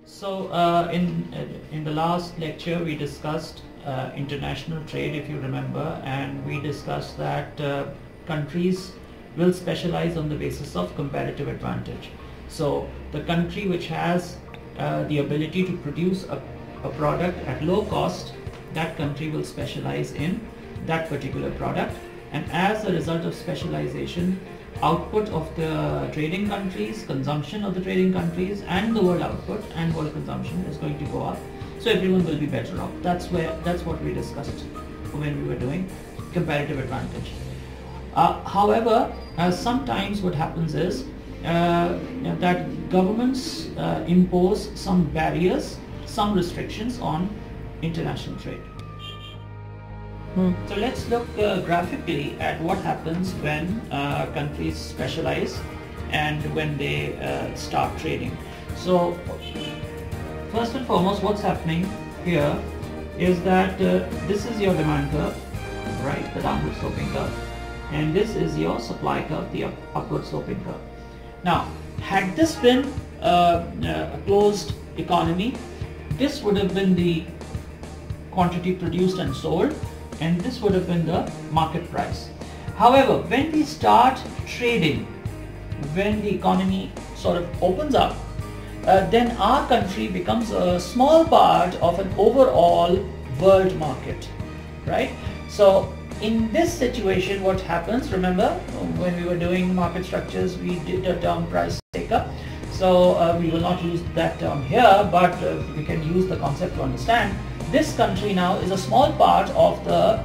So in the last lecture we discussed international trade, if you remember, and we discussed that countries will specialize on the basis of comparative advantage. So the country which has the ability to produce a product at low cost, that country will specialize in that particular product, and as a result of specialization, output of the trading countries, consumption of the trading countries, and the world output and world consumption is going to go up. So everyone will be better off. That's what we discussed when we were doing comparative advantage. However, sometimes what happens is that governments impose some barriers, some restrictions on international trade. So let's look graphically at what happens when countries specialize and when they start trading. So first and foremost, what's happening here is that this is your demand curve, right, the downward sloping curve, and this is your supply curve, the upward sloping curve. Now, had this been a closed economy, this would have been the quantity produced and sold, and this would have been the market price. However, when we start trading, when the economy sort of opens up, then our country becomes a small part of an overall world market, right? So in this situation, what happens, remember when we were doing market structures, we did a term price taker. So we will not use that term here, but we can use the concept to understand. This country now is a small part of the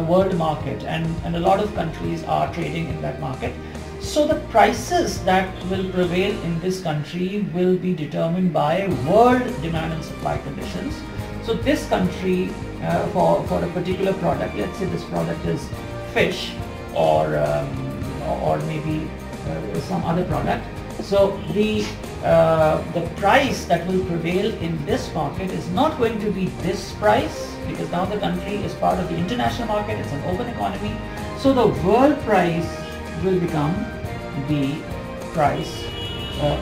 world market, and a lot of countries are trading in that market. So the prices that will prevail in this country will be determined by world demand and supply conditions. So this country, for a particular product, let's say this product is fish or maybe some other product. So the price that will prevail in this market is not going to be this price, because now the country is part of the international market, it's an open economy. So the world price will become the price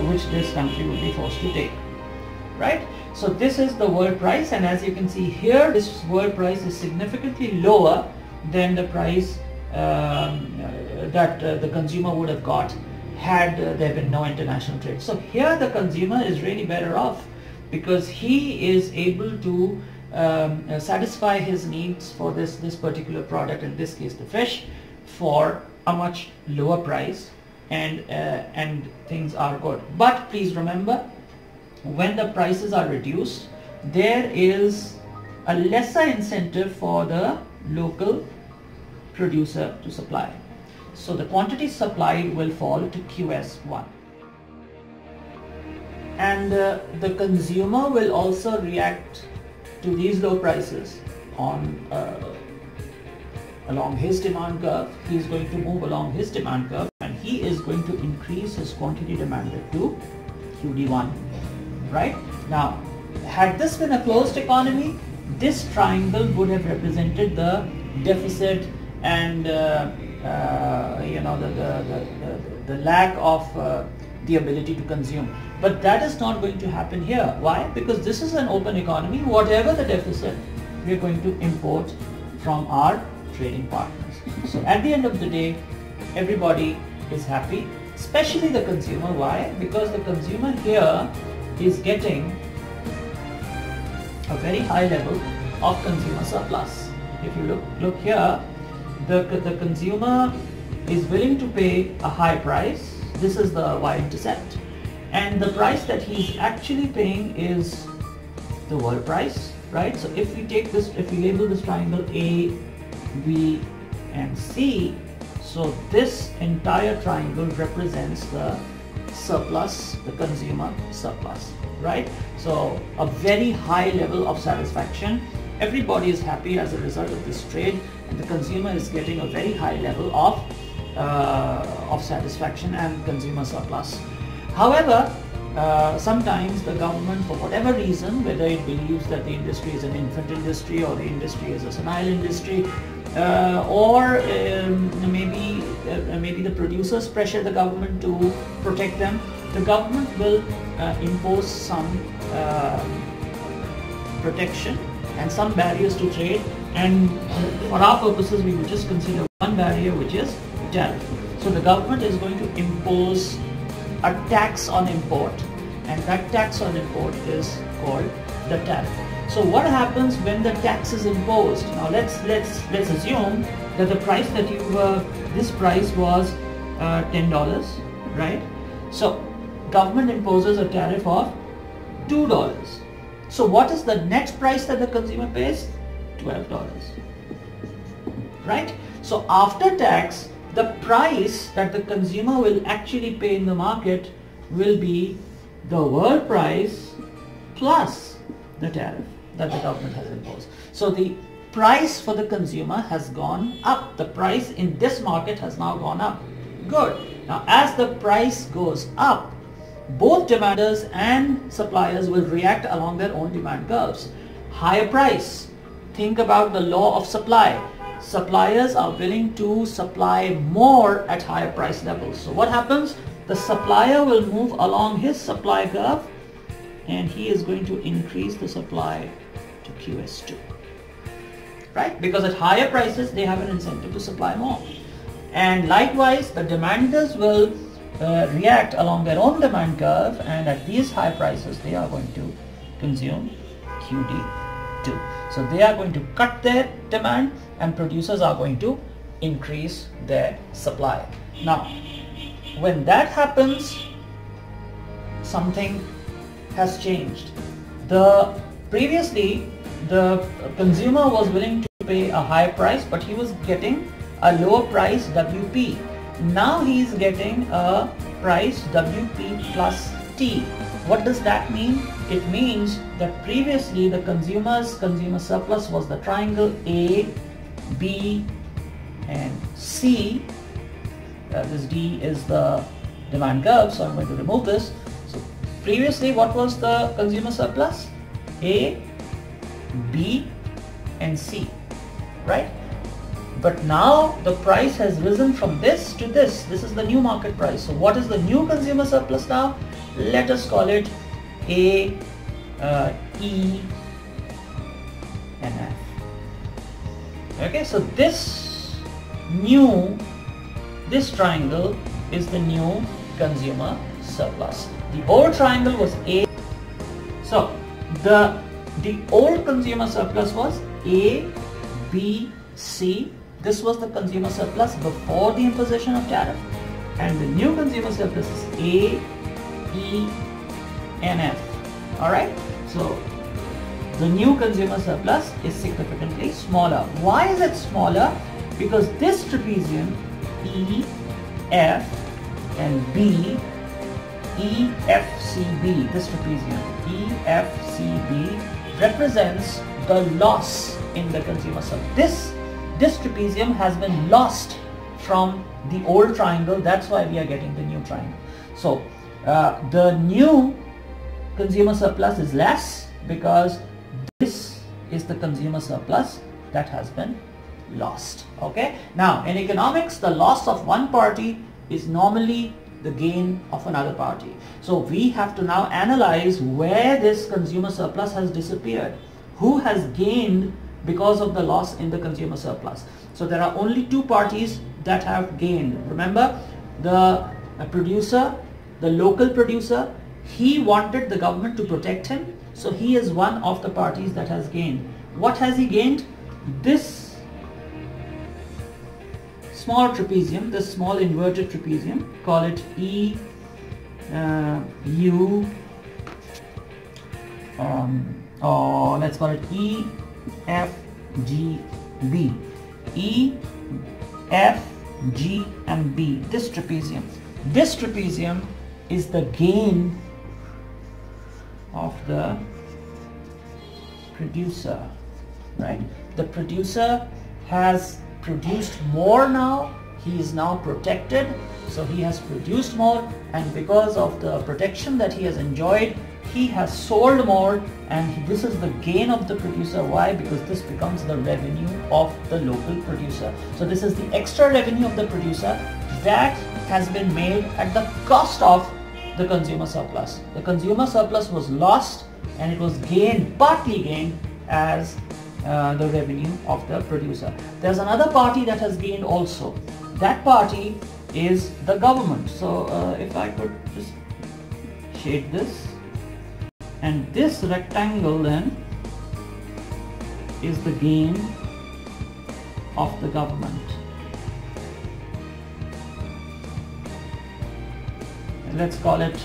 which this country will be forced to take, right? So this is the world price, and as you can see here, this world price is significantly lower than the price that the consumer would have got had there been no international trade. So here the consumer is really better off, because he is able to satisfy his needs for this particular product, in this case the fish, for a much lower price, and things are good. But please remember, when the prices are reduced, there is a lesser incentive for the local producer to supply. So the quantity supplied will fall to QS1. And the consumer will also react to these low prices on along his demand curve. He is going to move along his demand curve, and he is going to increase his quantity demanded to QD1, right? Now, had this been a closed economy, this triangle would have represented the deficit and the lack of the ability to consume. But that is not going to happen here. Why? Because this is an open economy. Whatever the deficit, we are going to import from our trading partners. So at the end of the day, everybody is happy, especially the consumer. Why? Because the consumer here is getting a very high level of consumer surplus. If you look here, the consumer is willing to pay a high price. This is the y-intercept, and the price that he's actually paying is the world price, right? So if we take this, if we label this triangle A, B and C, so this entire triangle represents the surplus, the consumer surplus, right? So a very high level of satisfaction. Everybody is happy as a result of this trade, and the consumer is getting a very high level of satisfaction and consumer surplus. However, sometimes the government, for whatever reason, whether it believes that the industry is an infant industry or the industry is a senile industry, or maybe the producers pressure the government to protect them, the government will impose some protection and some barriers to trade, and for our purposes we will just consider one barrier, which is tariff. So the government is going to impose a tax on import, and that tax on import is called the tariff. So what happens when the tax is imposed? Now let's assume that the price that this price was $10, right? So government imposes a tariff of $2. So what is the net price that the consumer pays? $12, right? So after tax, the price that the consumer will actually pay in the market will be the world price plus the tariff that the government has imposed. So the price for the consumer has gone up. The price in this market has now gone up. Good. Now as the price goes up, both demanders and suppliers will react along their own demand curves. Higher price. Think about the law of supply. Suppliers are willing to supply more at higher price levels. So what happens? The supplier will move along his supply curve, and he is going to increase the supply to QS2. Right? Because at higher prices they have an incentive to supply more. And likewise, the demanders will react along their own demand curve, and at these high prices they are going to consume QD2. So they are going to cut their demand, and producers are going to increase their supply. Now when that happens, something has changed. Previously the consumer was willing to pay a high price, but he was getting a lower price WP. Now he is getting a price WP plus T. What does that mean? It means that previously the consumer surplus was the triangle A, B and C. This D is the demand curve, so I'm going to remove this. So previously what was the consumer surplus? A, B and C, right? But now the price has risen from this to this. This is the new market price. So what is the new consumer surplus now? Let us call it A, E and F. Okay, so this triangle is the new consumer surplus. The old triangle was A. So the old consumer surplus was A, B, C. This was the consumer surplus before the imposition of tariff, and the new consumer surplus is A, E and F. Alright, so the new consumer surplus is significantly smaller. Why is it smaller? Because this trapezium E, F and B, E, F, C, B, this trapezium E, F, C, B represents the loss in the consumer surplus. This trapezium has been lost from the old triangle. That's why we are getting the new triangle. So the new consumer surplus is less because this is the consumer surplus that has been lost. Okay. Now in economics, the loss of one party is normally the gain of another party. So we have to now analyze where this consumer surplus has disappeared. Who has gained because of the loss in the consumer surplus? So there are only two parties that have gained. Remember, the producer, the local producer, he wanted the government to protect him, so he is one of the parties that has gained. What has he gained? This small trapezium, this small inverted trapezium, call it E, U, or let's call it E, F, G, B. E, F, G and B. This trapezium. This trapezium is the gain of the producer, right? The producer has produced more now. He is now protected, so he has produced more, and because of the protection that he has enjoyed, he has sold more, and this is the gain of the producer. Why? Because this becomes the revenue of the local producer. So this is the extra revenue of the producer that has been made at the cost of the consumer surplus. The consumer surplus was lost and it was gained, partly gained as the revenue of the producer. There's another party that has gained also. That party is the government. So if I could just shade this, and this rectangle then is the gain of the government. Let's call it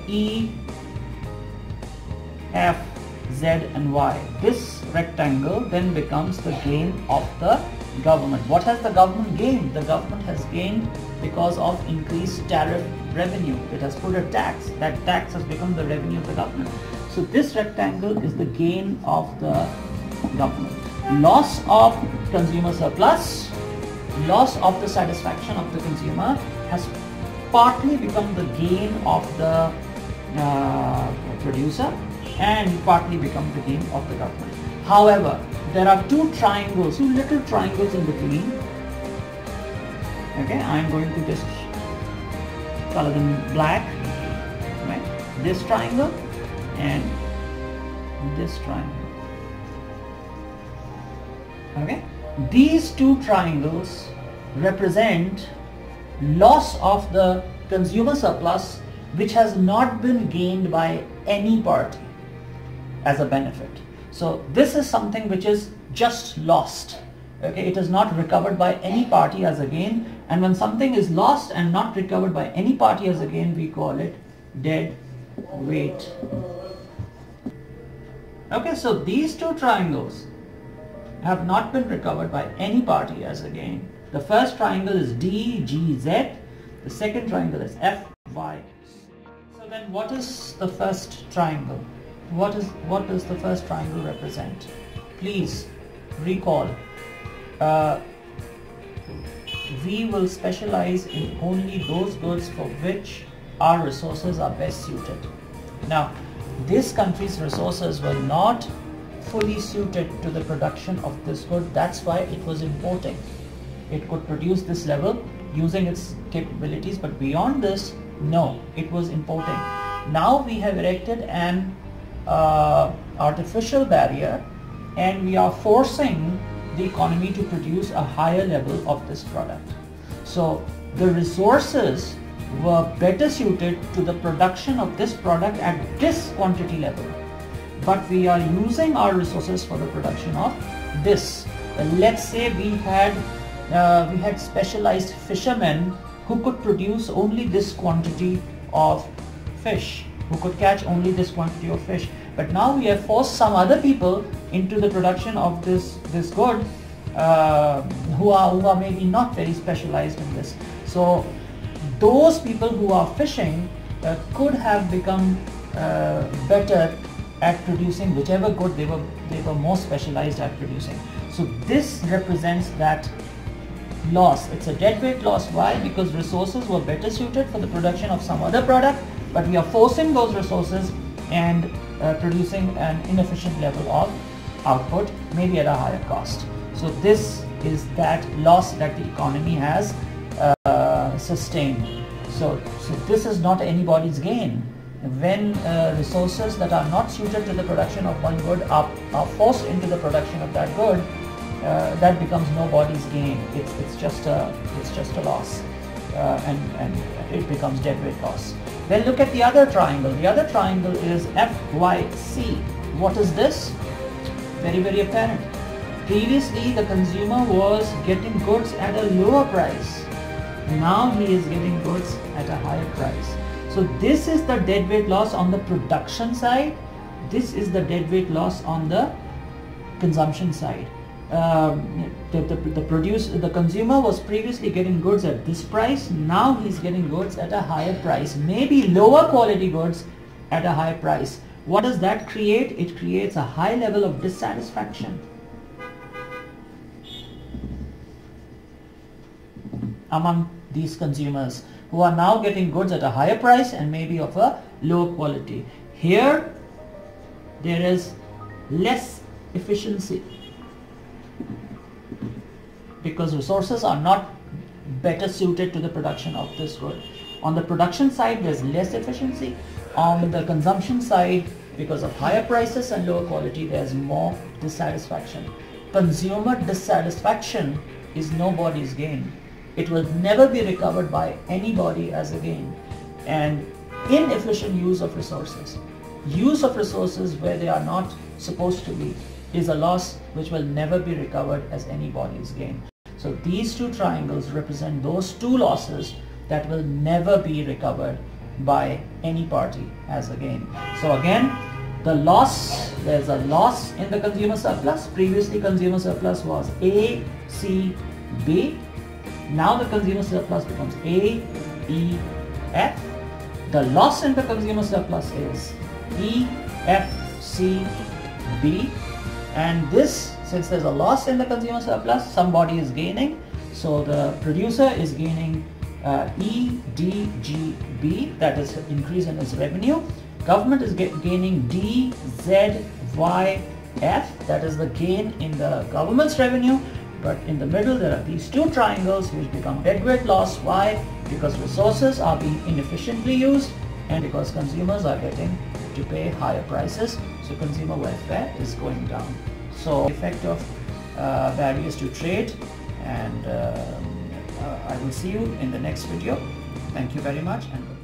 E, F, Z and Y. This rectangle then becomes the gain of the government. What has the government gained? The government has gained because of increased tariff revenue. It has put a tax. That tax has become the revenue of the government. So this rectangle is the gain of the government. Loss of consumer surplus, loss of the satisfaction of the consumer has partly become the gain of the producer and partly become the gain of the government. However, there are two triangles, two little triangles in between. Okay, I'm going to just color them black. Right? This triangle and this triangle. Okay, these two triangles represent loss of the consumer surplus which has not been gained by any party as a benefit. So this is something which is just lost. Okay, it is not recovered by any party as a gain, and when something is lost and not recovered by any party as a gain, we call it dead weight. Okay, so these two triangles have not been recovered by any party as a gain. The first triangle is DGZ, the second triangle is FY. So then what is the first triangle? What does the first triangle represent? Please recall. We will specialize in only those goods for which our resources are best suited. Now, this country's resources were not fully suited to the production of this good. That's why it was importing. It could produce this level using its capabilities, but beyond this, no, it was importing. Now we have erected an artificial barrier and we are forcing the economy to produce a higher level of this product. So the resources were better suited to the production of this product at this quantity level, but we are using our resources for the production of this. Let's say we had specialized fishermen who could produce only this quantity of fish, who could catch only this quantity of fish, but now we have forced some other people into the production of this good who are maybe not very specialized in this. So those people who are fishing could have become better at producing whichever good they were more specialized at producing. So this represents that loss. It's a deadweight loss. Why? Because resources were better suited for the production of some other product, but we are forcing those resources and producing an inefficient level of output, maybe at a higher cost. So this is that loss that the economy has sustained. So this is not anybody's gain. When resources that are not suited to the production of one good are forced into the production of that good, that becomes nobody's gain. It's just a loss, and it becomes deadweight loss. Then look at the other triangle. The other triangle is FYC. What is this? Very, very apparent. Previously, the consumer was getting goods at a lower price. Now he is getting goods at a higher price. So this is the deadweight loss on the production side. This is the deadweight loss on the consumption side. The consumer was previously getting goods at this price. Now he's getting goods at a higher price, maybe lower quality goods at a higher price. What does that create? It creates a high level of dissatisfaction among these consumers who are now getting goods at a higher price and maybe of a lower quality. Here there is less efficiency because resources are not better suited to the production of this good. On the production side, there's less efficiency. On the consumption side, because of higher prices and lower quality, there's more dissatisfaction. Consumer dissatisfaction is nobody's gain. It will never be recovered by anybody as a gain. And inefficient use of resources where they are not supposed to be, is a loss which will never be recovered as anybody's gain. So these two triangles represent those two losses that will never be recovered by any party as a gain. So again, the loss, there's a loss in the consumer surplus. Previously consumer surplus was A, C, B. Now the consumer surplus becomes A, E, F. The loss in the consumer surplus is E, F, C, B. And this, since there's a loss in the consumer surplus, somebody is gaining. So the producer is gaining E, D, G, B, that is increase in its revenue. Government is gaining D, Z, Y, F, that is the gain in the government's revenue. But in the middle there are these two triangles which become deadweight loss. Why? Because resources are being inefficiently used and because consumers are getting to pay higher prices. So consumer welfare is going down. So effect of barriers to trade, and I will see you in the next video. Thank you very much and goodbye.